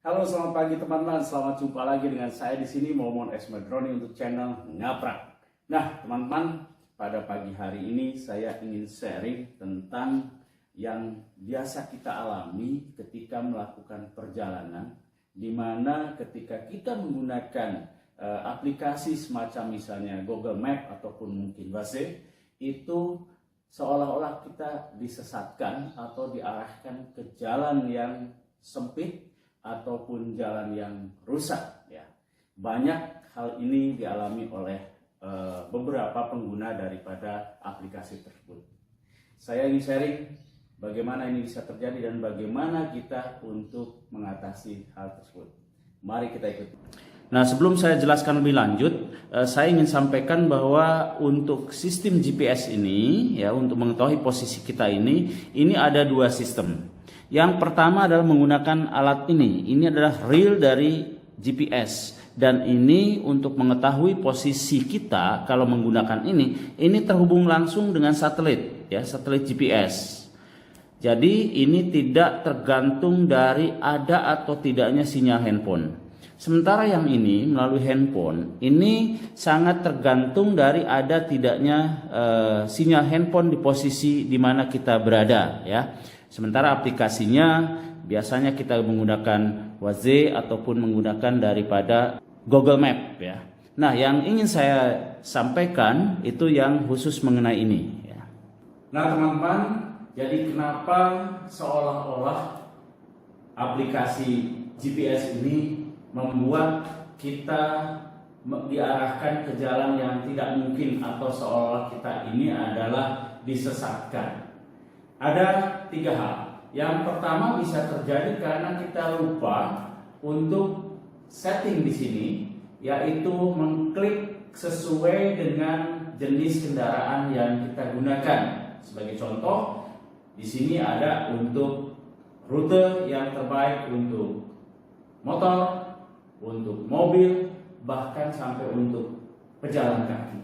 Halo, selamat pagi teman-teman. Selamat jumpa lagi dengan saya di sini Momon Esmadroni untuk channel Ngaprak. Nah, teman-teman, pada pagi hari ini saya ingin sharing tentang yang biasa kita alami ketika melakukan perjalanan, di mana ketika kita menggunakan aplikasi semacam misalnya Google Map ataupun mungkin Waze, itu seolah-olah kita disesatkan atau diarahkan ke jalan yang sempit ataupun jalan yang rusak ya. Banyak hal ini dialami oleh beberapa pengguna daripada aplikasi tersebut. Saya ingin sharing bagaimana ini bisa terjadi dan bagaimana kita untuk mengatasi hal tersebut. Mari kita ikut. Nah, sebelum saya jelaskan lebih lanjut, saya ingin sampaikan bahwa untuk sistem GPS ini ya, untuk mengetahui posisi kita ini ada dua sistem. Yang pertama adalah menggunakan alat ini. Ini adalah reel dari GPS. Dan ini untuk mengetahui posisi kita kalau menggunakan ini terhubung langsung dengan satelit, ya, satelit GPS. Jadi ini tidak tergantung dari ada atau tidaknya sinyal handphone. Sementara yang ini melalui handphone, ini sangat tergantung dari ada tidaknya sinyal handphone di posisi di mana kita berada, ya. Sementara aplikasinya biasanya kita menggunakan Waze ataupun menggunakan daripada Google Map ya. Nah, yang ingin saya sampaikan itu yang khusus mengenai ini ya. Nah, teman-teman, jadi kenapa seolah-olah aplikasi GPS ini membuat kita diarahkan ke jalan yang tidak mungkin atau seolah kita ini adalah disesatkan? Ada tiga hal. Yang pertama bisa terjadi karena kita lupa untuk setting di sini, yaitu mengklik sesuai dengan jenis kendaraan yang kita gunakan. Sebagai contoh, di sini ada untuk rute yang terbaik untuk motor, untuk mobil, bahkan sampai untuk pejalan kaki.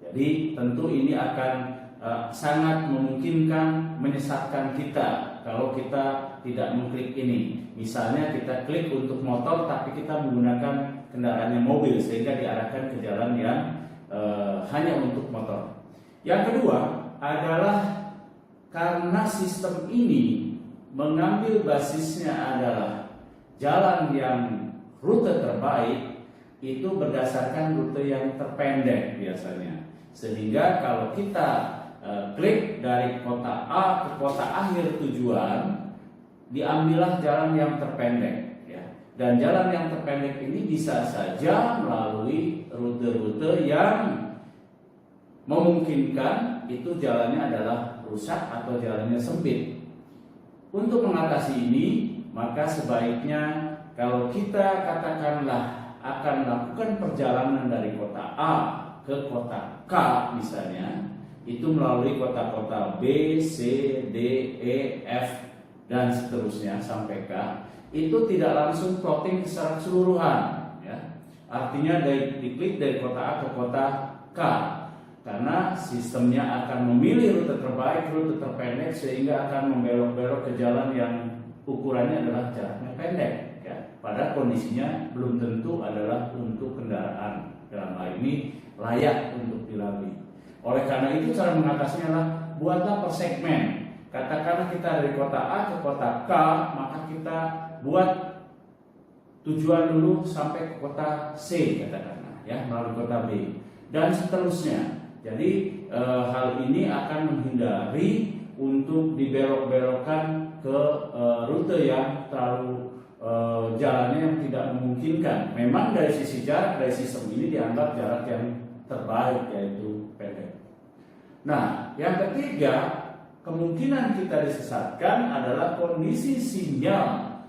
Jadi tentu ini akan sangat memungkinkan menyesatkan kita kalau kita tidak mengklik ini. Misalnya kita klik untuk motor tapi kita menggunakan kendaraannya mobil sehingga diarahkan ke jalan yang hanya untuk motor. Yang kedua adalah karena sistem ini mengambil basisnya adalah jalan yang rute terbaik itu berdasarkan rute yang terpendek biasanya. Sehingga kalau kita klik dari kota A ke kota akhir tujuan, diambillah jalan yang terpendek ya. Dan jalan yang terpendek ini bisa saja melalui rute-rute yang memungkinkan itu jalannya adalah rusak atau jalannya sempit. Untuk mengatasi ini, maka sebaiknya kalau kita katakanlah akan melakukan perjalanan dari kota A ke kota K misalnya, itu melalui kota-kota B, C, D, E, F dan seterusnya sampai K, itu tidak langsung plotting secara keseluruhan ya. Artinya diklik dari kota A ke kota K, karena sistemnya akan memilih rute terbaik, rute terpendek, sehingga akan membelok-belok ke jalan yang ukurannya adalah jaraknya pendek ya. Pada kondisinya belum tentu adalah untuk kendaraan dalam hal ini layak untuk dilalui. Oleh karena itu cara mengatasinya adalah buatlah per segmen. Katakanlah kita dari kota A ke kota K, maka kita buat tujuan dulu sampai ke kota C katakanlah ya, melalui kota B dan seterusnya. Jadi hal ini akan menghindari untuk dibelok-belokkan ke rute yang terlalu jalannya yang tidak memungkinkan. Memang dari sisi jarak, dari sistem ini dianggap jarak yang terbaik yaitu pendek. Nah, yang ketiga, kemungkinan kita disesatkan adalah kondisi sinyal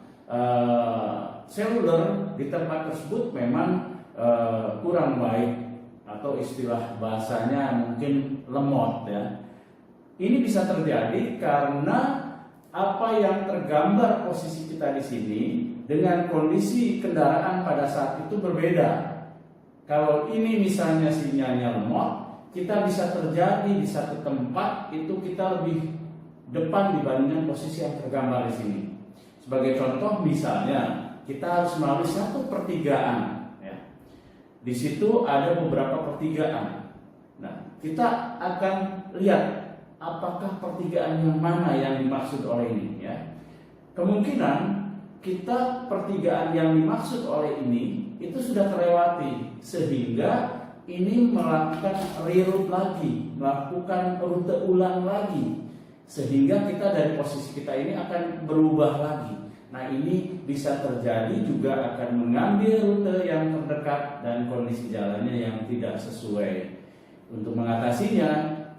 seluler di tempat tersebut memang kurang baik atau istilah bahasanya mungkin lemot ya. Ini bisa terjadi karena apa yang tergambar posisi kita di sini dengan kondisi kendaraan pada saat itu berbeda. Kalau ini misalnya sinyalnya lemot, kita bisa terjadi di satu tempat itu kita lebih depan dibandingkan posisi yang tergambar di sini. Sebagai contoh misalnya kita harus melalui satu pertigaan. Ya. Di situ ada beberapa pertigaan. Nah, kita akan lihat apakah pertigaan yang mana yang dimaksud oleh ini. Ya. Kemungkinan kita pertigaan yang dimaksud oleh ini itu sudah terlewati, sehingga ini melakukan reroute lagi, melakukan rute ulang lagi, sehingga kita dari posisi kita ini akan berubah lagi. Nah, ini bisa terjadi juga akan mengambil rute yang terdekat dan kondisi jalannya yang tidak sesuai. Untuk mengatasinya,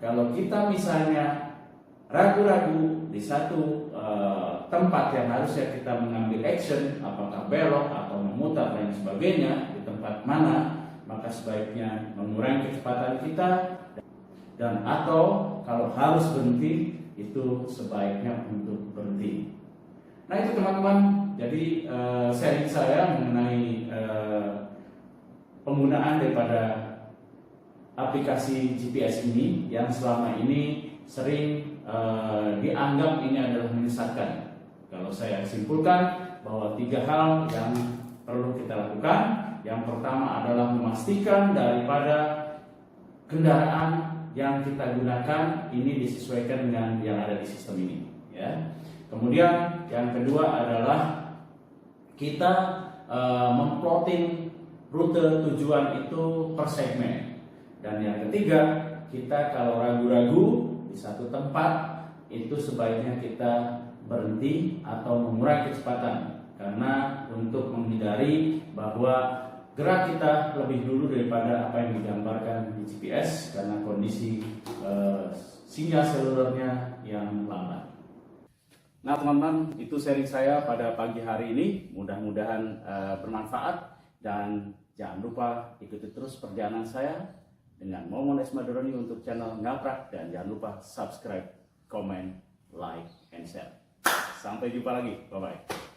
kalau kita misalnya ragu-ragu di satu tempat yang harusnya kita mengambil action, apakah belok atau memutar dan sebagainya, di tempat mana, maka sebaiknya mengurangi kecepatan kita, dan atau kalau harus berhenti itu sebaiknya untuk berhenti. Nah, itu teman-teman, jadi sharing saya mengenai penggunaan daripada aplikasi GPS ini yang selama ini sering dianggap ini adalah menyesatkan. Kalau saya simpulkan bahwa 3 hal yang perlu kita lakukan. Yang pertama adalah memastikan daripada kendaraan yang kita gunakan ini disesuaikan dengan yang ada di sistem ini. Ya. Kemudian yang kedua adalah kita memplotting rute tujuan itu per segmen. Dan yang ketiga, kita kalau ragu-ragu di satu tempat itu sebaiknya kita berhenti atau mengurangi kecepatan, karena untuk menghindari bahwa gerak kita lebih dulu daripada apa yang digambarkan di GPS karena kondisi sinyal selulernya yang lambat. Nah teman-teman, itu sharing saya pada pagi hari ini. Mudah-mudahan bermanfaat, dan jangan lupa ikuti terus perjalanan saya dengan Momon Esmadroni untuk channel Ngaprak, dan jangan lupa subscribe, comment, like, and share. Sampai jumpa lagi, bye-bye.